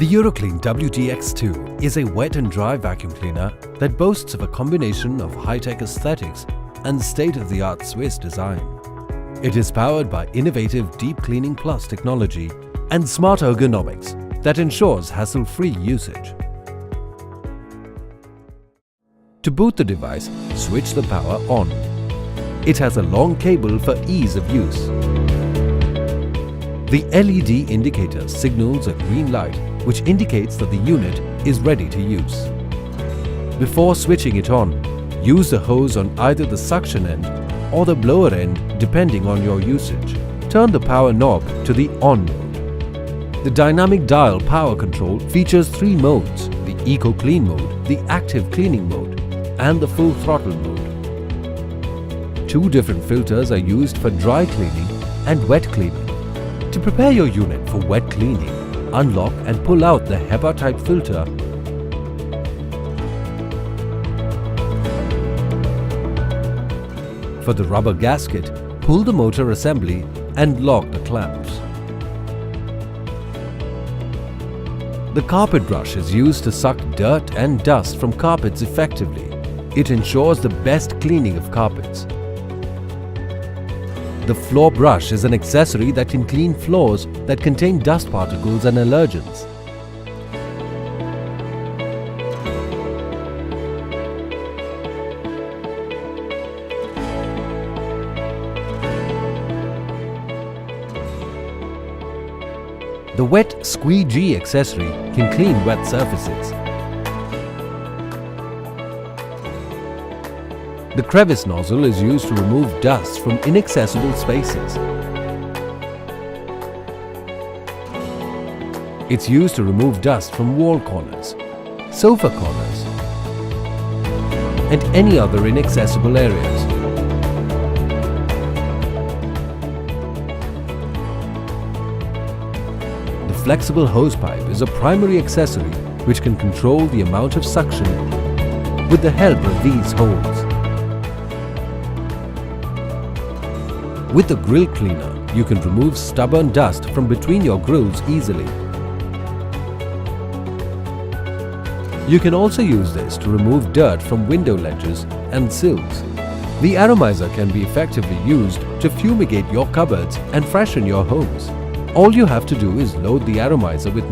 The EuroClean WTX2 is a wet and dry vacuum cleaner that boasts of a combination of high-tech aesthetics and state-of-the-art Swiss design. It is powered by innovative Deep Cleaning Plus technology and smart ergonomics that ensures hassle-free usage. To boot the device, switch the power on. It has a long cable for ease of use. The LED indicator signals a green light, which indicates that the unit is ready to use. Before switching it on, use the hose on either the suction end or the blower end depending on your usage. Turn the power knob to the on mode. The dynamic dial power control features 3 modes: the Eco Clean mode, the Active Cleaning mode, and the Full Throttle mode. 2 different filters are used for dry cleaning and wet cleaning. To prepare your unit for wet cleaning, unlock and pull out the HEPA type filter. For the rubber gasket, pull the motor assembly and lock the clamps. The carpet brush is used to suck dirt and dust from carpets effectively. It ensures the best cleaning of carpets. The floor brush is an accessory that can clean floors that contain dust particles and allergens. The wet squeegee accessory can clean wet surfaces. The crevice nozzle is used to remove dust from inaccessible spaces. It's used to remove dust from wall corners, sofa corners, and any other inaccessible areas. The flexible hosepipe is a primary accessory which can control the amount of suction with the help of these holes. With the grill cleaner, you can remove stubborn dust from between your grills easily. You can also use this to remove dirt from window ledges and sills. The atomizer can be effectively used to fumigate your cupboards and freshen your homes. All you have to do is load the atomizer with